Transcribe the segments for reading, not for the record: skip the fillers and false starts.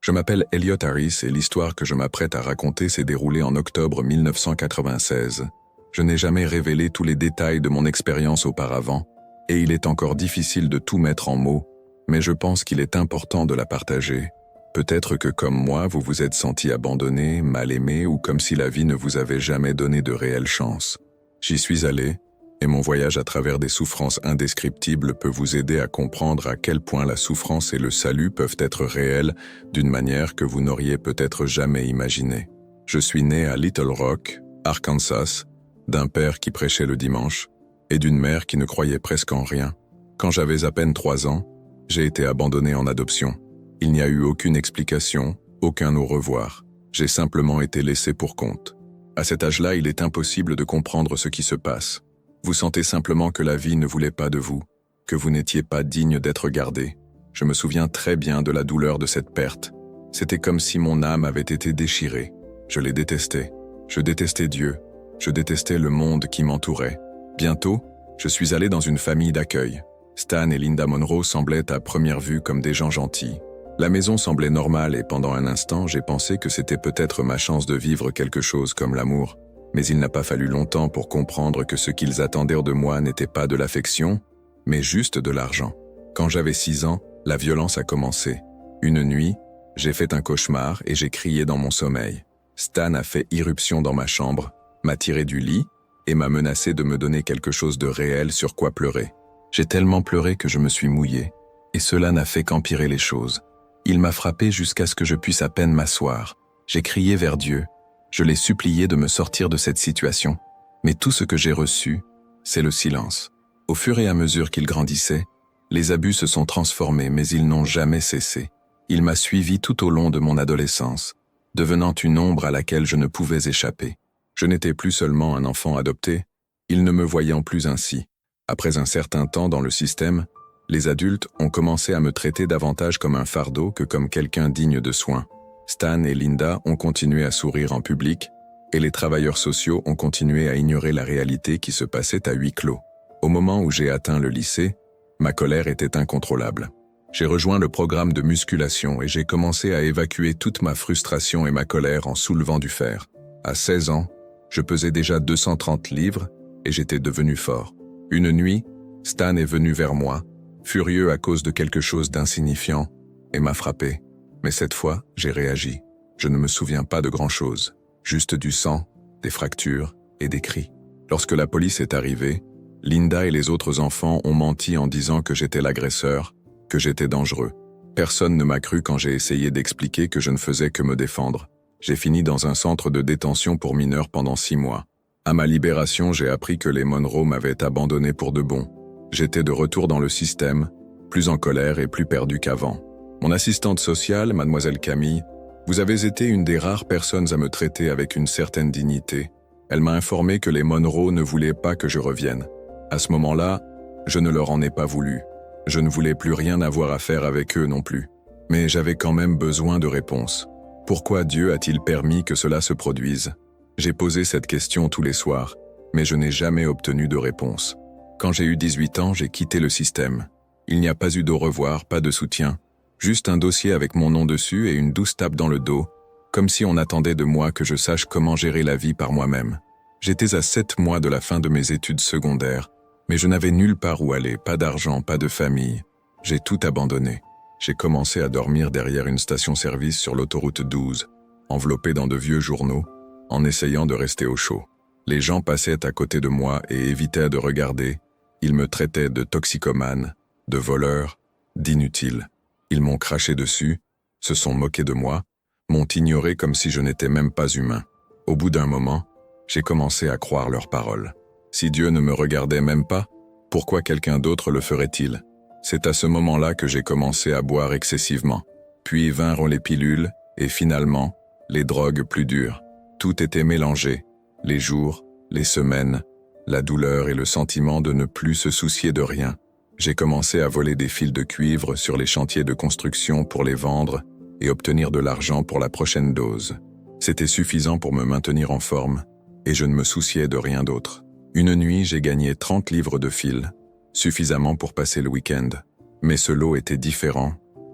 Je m'appelle Elliot Harris et l'histoire que je m'apprête à raconter s'est déroulée en octobre 1996. Je n'ai jamais révélé tous les détails de mon expérience auparavant, et il est encore difficile de tout mettre en mots, mais je pense qu'il est important de la partager. Peut-être que comme moi, vous vous êtes senti abandonné, mal aimé ou comme si la vie ne vous avait jamais donné de réelle chance. J'y suis allé, et mon voyage à travers des souffrances indescriptibles peut vous aider à comprendre à quel point la souffrance et le salut peuvent être réels d'une manière que vous n'auriez peut-être jamais imaginée. Je suis né à Little Rock, Arkansas, d'un père qui prêchait le dimanche et d'une mère qui ne croyait presque en rien. Quand j'avais à peine 3 ans, j'ai été abandonné en adoption. Il n'y a eu aucune explication, aucun au revoir. J'ai simplement été laissé pour compte. À cet âge-là, il est impossible de comprendre ce qui se passe. Vous sentez simplement que la vie ne voulait pas de vous, que vous n'étiez pas digne d'être gardé. Je me souviens très bien de la douleur de cette perte. C'était comme si mon âme avait été déchirée. Je les détestais. Je détestais Dieu. Je détestais le monde qui m'entourait. Bientôt, je suis allé dans une famille d'accueil. Stan et Linda Monroe semblaient à première vue comme des gens gentils. La maison semblait normale et pendant un instant, j'ai pensé que c'était peut-être ma chance de vivre quelque chose comme l'amour. Mais il n'a pas fallu longtemps pour comprendre que ce qu'ils attendaient de moi n'était pas de l'affection, mais juste de l'argent. Quand j'avais 6 ans, la violence a commencé. Une nuit, j'ai fait un cauchemar et j'ai crié dans mon sommeil. Stan a fait irruption dans ma chambre, m'a tiré du lit et m'a menacé de me donner quelque chose de réel sur quoi pleurer. J'ai tellement pleuré que je me suis mouillé, et cela n'a fait qu'empirer les choses. Il m'a frappé jusqu'à ce que je puisse à peine m'asseoir. J'ai crié vers Dieu. Je l'ai supplié de me sortir de cette situation, mais tout ce que j'ai reçu, c'est le silence. Au fur et à mesure qu'il grandissait, les abus se sont transformés, mais ils n'ont jamais cessé. Il m'a suivi tout au long de mon adolescence, devenant une ombre à laquelle je ne pouvais échapper. Je n'étais plus seulement un enfant adopté, il ne me voyant plus ainsi. Après un certain temps dans le système, les adultes ont commencé à me traiter davantage comme un fardeau que comme quelqu'un digne de soins. Stan et Linda ont continué à sourire en public, et les travailleurs sociaux ont continué à ignorer la réalité qui se passait à huis clos. Au moment où j'ai atteint le lycée, ma colère était incontrôlable. J'ai rejoint le programme de musculation et j'ai commencé à évacuer toute ma frustration et ma colère en soulevant du fer. À 16 ans, je pesais déjà 230 livres et j'étais devenu fort. Une nuit, Stan est venu vers moi, furieux à cause de quelque chose d'insignifiant, et m'a frappé. Mais cette fois, j'ai réagi. Je ne me souviens pas de grand-chose, juste du sang, des fractures et des cris. Lorsque la police est arrivée, Linda et les autres enfants ont menti en disant que j'étais l'agresseur, que j'étais dangereux. Personne ne m'a cru quand j'ai essayé d'expliquer que je ne faisais que me défendre. J'ai fini dans un centre de détention pour mineurs pendant 6 mois. À ma libération, j'ai appris que les Monroe m'avaient abandonné pour de bon. J'étais de retour dans le système, plus en colère et plus perdu qu'avant. Mon assistante sociale, mademoiselle Camille, vous avez été une des rares personnes à me traiter avec une certaine dignité. Elle m'a informé que les Monroe ne voulaient pas que je revienne. À ce moment-là, je ne leur en ai pas voulu. Je ne voulais plus rien avoir à faire avec eux non plus. Mais j'avais quand même besoin de réponses. Pourquoi Dieu a-t-il permis que cela se produise? J'ai posé cette question tous les soirs, mais je n'ai jamais obtenu de réponse. Quand j'ai eu 18 ans, j'ai quitté le système. Il n'y a pas eu d'au revoir, pas de soutien. Juste un dossier avec mon nom dessus et une douce tape dans le dos, comme si on attendait de moi que je sache comment gérer la vie par moi-même. J'étais à 7 mois de la fin de mes études secondaires, mais je n'avais nulle part où aller, pas d'argent, pas de famille. J'ai tout abandonné. J'ai commencé à dormir derrière une station-service sur l'autoroute 12, enveloppé dans de vieux journaux, en essayant de rester au chaud. Les gens passaient à côté de moi et évitaient de regarder. Ils me traitaient de toxicomane, de voleur, d'inutile. Ils m'ont craché dessus, se sont moqués de moi, m'ont ignoré comme si je n'étais même pas humain. Au bout d'un moment, j'ai commencé à croire leurs paroles. Si Dieu ne me regardait même pas, pourquoi quelqu'un d'autre le ferait-il? C'est à ce moment-là que j'ai commencé à boire excessivement. Puis vinrent les pilules et finalement, les drogues plus dures. Tout était mélangé, les jours, les semaines, la douleur et le sentiment de ne plus se soucier de rien. J'ai commencé à voler des fils de cuivre sur les chantiers de construction pour les vendre et obtenir de l'argent pour la prochaine dose. C'était suffisant pour me maintenir en forme et je ne me souciais de rien d'autre. Une nuit, j'ai gagné 30 livres de fil, suffisamment pour passer le week-end. Mais ce lot était différent.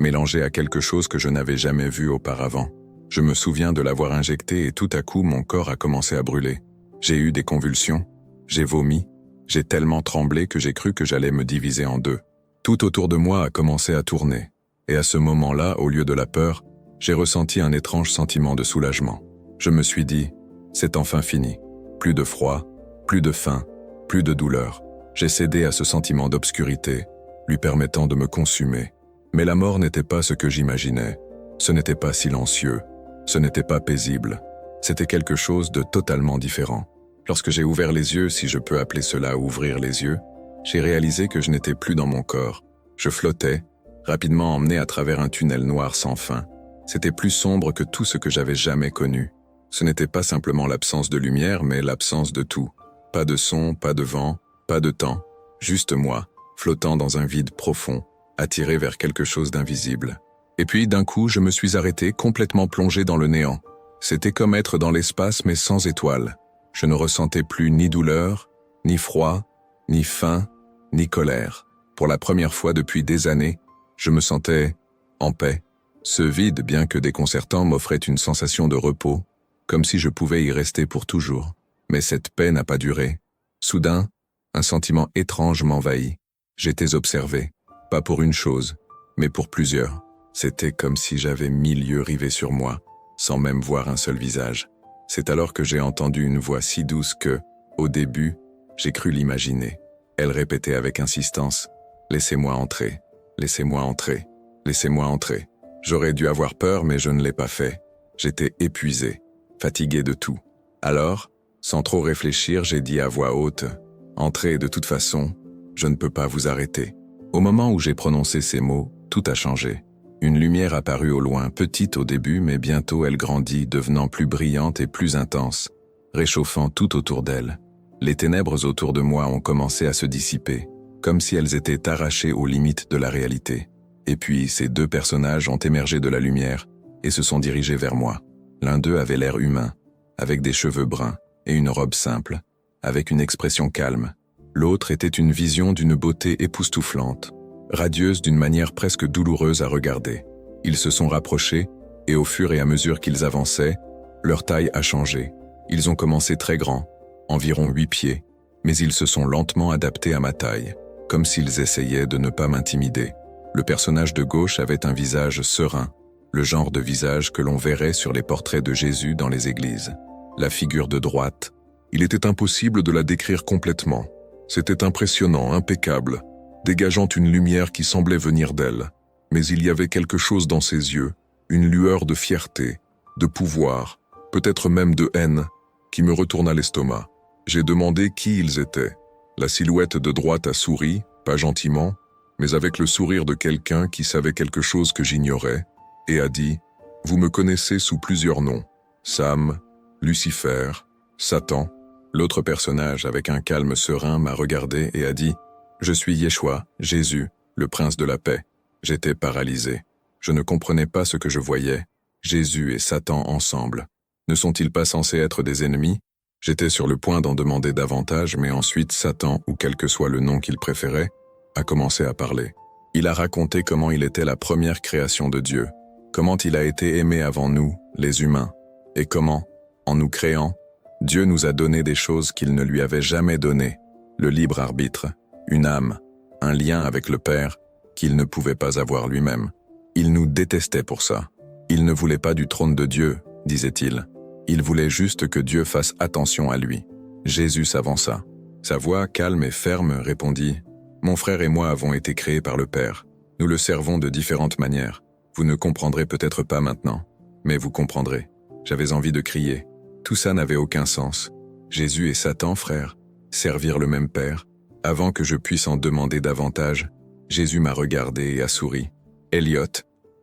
mélangé à quelque chose que je n'avais jamais vu auparavant. Je me souviens de l'avoir injecté et tout à coup mon corps a commencé à brûler. J'ai eu des convulsions, j'ai vomi, j'ai tellement tremblé que j'ai cru que j'allais me diviser en deux. Tout autour de moi a commencé à tourner. Et à ce moment-là, au lieu de la peur, j'ai ressenti un étrange sentiment de soulagement. Je me suis dit, c'est enfin fini. Plus de froid, plus de faim, plus de douleur. J'ai cédé à ce sentiment d'obscurité, lui permettant de me consumer. Mais la mort n'était pas ce que j'imaginais. Ce n'était pas silencieux. Ce n'était pas paisible. C'était quelque chose de totalement différent. Lorsque j'ai ouvert les yeux, si je peux appeler cela ouvrir les yeux, j'ai réalisé que je n'étais plus dans mon corps. Je flottais, rapidement emmené à travers un tunnel noir sans fin. C'était plus sombre que tout ce que j'avais jamais connu. Ce n'était pas simplement l'absence de lumière, mais l'absence de tout. Pas de son, pas de vent, pas de temps. Juste moi, flottant dans un vide profond, attiré vers quelque chose d'invisible. Et puis, d'un coup, je me suis arrêté, complètement plongé dans le néant. C'était comme être dans l'espace, mais sans étoiles. Je ne ressentais plus ni douleur, ni froid, ni faim, ni colère. Pour la première fois depuis des années, je me sentais en paix. Ce vide, bien que déconcertant, m'offrait une sensation de repos, comme si je pouvais y rester pour toujours. Mais cette paix n'a pas duré. Soudain, un sentiment étrange m'envahit. J'étais observé, pas pour une chose, mais pour plusieurs. C'était comme si j'avais 1000 yeux rivés sur moi, sans même voir un seul visage. C'est alors que j'ai entendu une voix si douce que, au début, j'ai cru l'imaginer. Elle répétait avec insistance, « Laissez-moi entrer, laissez-moi entrer, laissez-moi entrer ». J'aurais dû avoir peur, mais je ne l'ai pas fait. J'étais épuisé, fatigué de tout. Alors, sans trop réfléchir, j'ai dit à voix haute, « Entrez, de toute façon, je ne peux pas vous arrêter ». Au moment où j'ai prononcé ces mots, tout a changé. Une lumière apparut au loin, petite au début, mais bientôt elle grandit, devenant plus brillante et plus intense, réchauffant tout autour d'elle. Les ténèbres autour de moi ont commencé à se dissiper, comme si elles étaient arrachées aux limites de la réalité. Et puis, ces deux personnages ont émergé de la lumière et se sont dirigés vers moi. L'un d'eux avait l'air humain, avec des cheveux bruns et une robe simple, avec une expression calme. L'autre était une vision d'une beauté époustouflante, radieuse d'une manière presque douloureuse à regarder. Ils se sont rapprochés, et au fur et à mesure qu'ils avançaient, leur taille a changé. Ils ont commencé très grands, environ 8 pieds, mais ils se sont lentement adaptés à ma taille, comme s'ils essayaient de ne pas m'intimider. Le personnage de gauche avait un visage serein, le genre de visage que l'on verrait sur les portraits de Jésus dans les églises. La figure de droite, il était impossible de la décrire complètement. C'était impressionnant, impeccable, dégageant une lumière qui semblait venir d'elle. Mais il y avait quelque chose dans ses yeux, une lueur de fierté, de pouvoir, peut-être même de haine, qui me retourna l'estomac. J'ai demandé qui ils étaient. La silhouette de droite a souri, pas gentiment, mais avec le sourire de quelqu'un qui savait quelque chose que j'ignorais, et a dit « Vous me connaissez sous plusieurs noms, Sam, Lucifer, Satan ». L'autre personnage, avec un calme serein, m'a regardé et a dit « Je suis Yeshua, Jésus, le prince de la paix ». J'étais paralysé. Je ne comprenais pas ce que je voyais. Jésus et Satan ensemble. Ne sont-ils pas censés être des ennemis? J'étais sur le point d'en demander davantage, mais ensuite Satan, ou quel que soit le nom qu'il préférait, a commencé à parler. Il a raconté comment il était la première création de Dieu, comment il a été aimé avant nous, les humains, et comment, en nous créant, Dieu nous a donné des choses qu'il ne lui avait jamais données, le libre arbitre, une âme, un lien avec le Père qu'il ne pouvait pas avoir lui-même. Il nous détestait pour ça. Il ne voulait pas du trône de Dieu, disait-il. Il voulait juste que Dieu fasse attention à lui. Jésus s'avança. Sa voix, calme et ferme, répondit « Mon frère et moi avons été créés par le Père. Nous le servons de différentes manières. Vous ne comprendrez peut-être pas maintenant, mais vous comprendrez. » J'avais envie de crier. Tout ça n'avait aucun sens. Jésus et Satan, frère, servir le même Père. Avant que je puisse en demander davantage, Jésus m'a regardé et a souri. « Elliot,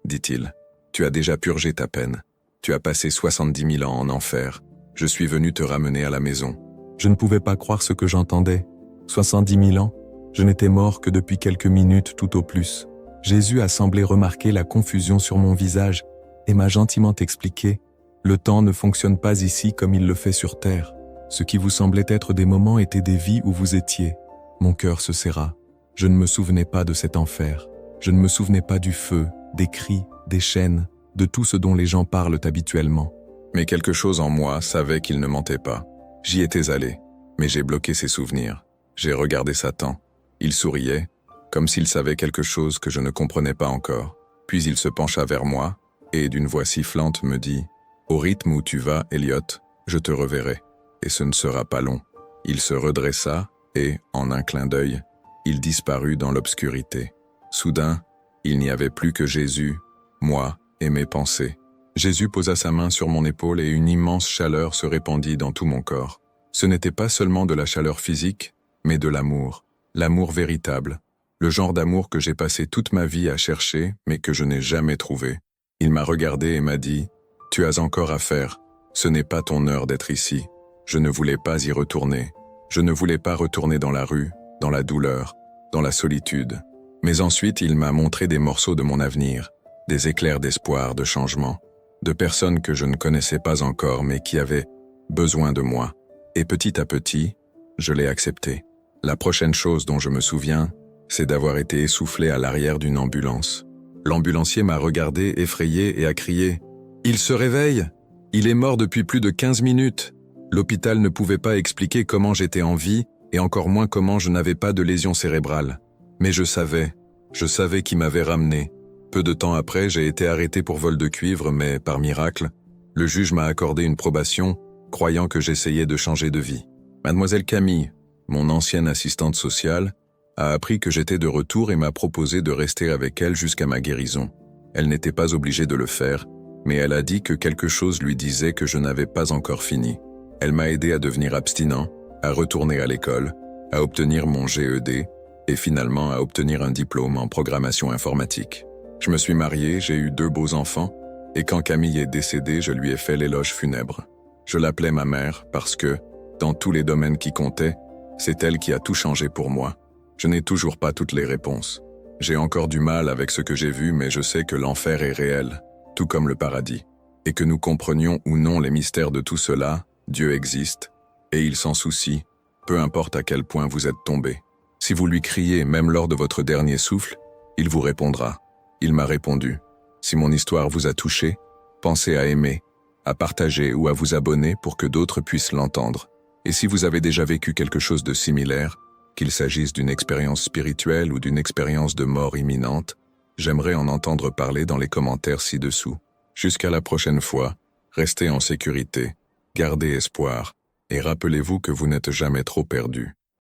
dit-il, tu as déjà purgé ta peine. Tu as passé 70 000 ans en enfer. Je suis venu te ramener à la maison. » Je ne pouvais pas croire ce que j'entendais. 70 000 ans, je n'étais mort que depuis quelques minutes tout au plus. Jésus a semblé remarquer la confusion sur mon visage et m'a gentiment expliqué « Le temps ne fonctionne pas ici comme il le fait sur terre. Ce qui vous semblait être des moments étaient des vies où vous étiez. » Mon cœur se serra. Je ne me souvenais pas de cet enfer. Je ne me souvenais pas du feu, des cris, des chaînes, de tout ce dont les gens parlent habituellement. Mais quelque chose en moi savait qu'il ne mentait pas. J'y étais allé, mais j'ai bloqué ses souvenirs. J'ai regardé Satan. Il souriait, comme s'il savait quelque chose que je ne comprenais pas encore. Puis il se pencha vers moi, et d'une voix sifflante me dit « Au rythme où tu vas, Elliot, je te reverrai, et ce ne sera pas long. » Il se redressa, et, en un clin d'œil, il disparut dans l'obscurité. Soudain, il n'y avait plus que Jésus, moi et mes pensées. Jésus posa sa main sur mon épaule et une immense chaleur se répandit dans tout mon corps. Ce n'était pas seulement de la chaleur physique, mais de l'amour. L'amour véritable. Le genre d'amour que j'ai passé toute ma vie à chercher, mais que je n'ai jamais trouvé. Il m'a regardé et m'a dit « Tu as encore à faire. Ce n'est pas ton heure d'être ici. » Je ne voulais pas y retourner. Je ne voulais pas retourner dans la rue, dans la douleur, dans la solitude. Mais ensuite, il m'a montré des morceaux de mon avenir, des éclairs d'espoir, de changement, de personnes que je ne connaissais pas encore, mais qui avaient besoin de moi. Et petit à petit, je l'ai accepté. La prochaine chose dont je me souviens, c'est d'avoir été essoufflé à l'arrière d'une ambulance. L'ambulancier m'a regardé, effrayé, et a crié « Il se réveille! Il est mort depuis plus de 15 minutes !» L'hôpital ne pouvait pas expliquer comment j'étais en vie, et encore moins comment je n'avais pas de lésion cérébrale. Mais je savais qui m'avait ramené. Peu de temps après, j'ai été arrêté pour vol de cuivre, mais par miracle, le juge m'a accordé une probation, croyant que j'essayais de changer de vie. Mademoiselle Camille, mon ancienne assistante sociale, a appris que j'étais de retour et m'a proposé de rester avec elle jusqu'à ma guérison. Elle n'était pas obligée de le faire, mais elle a dit que quelque chose lui disait que je n'avais pas encore fini. Elle m'a aidé à devenir abstinent, à retourner à l'école, à obtenir mon GED et finalement à obtenir un diplôme en programmation informatique. Je me suis marié, j'ai eu 2 beaux enfants, et quand Camille est décédée, je lui ai fait l'éloge funèbre. Je l'appelais ma mère parce que, dans tous les domaines qui comptaient, c'est elle qui a tout changé pour moi. Je n'ai toujours pas toutes les réponses. J'ai encore du mal avec ce que j'ai vu, mais je sais que l'enfer est réel, tout comme le paradis. Et que nous comprenions ou non les mystères de tout cela, Dieu existe, et il s'en soucie, peu importe à quel point vous êtes tombé. Si vous lui criez, même lors de votre dernier souffle, il vous répondra. Il m'a répondu. Si mon histoire vous a touché, pensez à aimer, à partager ou à vous abonner pour que d'autres puissent l'entendre. Et si vous avez déjà vécu quelque chose de similaire, qu'il s'agisse d'une expérience spirituelle ou d'une expérience de mort imminente, j'aimerais en entendre parler dans les commentaires ci-dessous. Jusqu'à la prochaine fois, restez en sécurité. Gardez espoir, et rappelez-vous que vous n'êtes jamais trop perdu.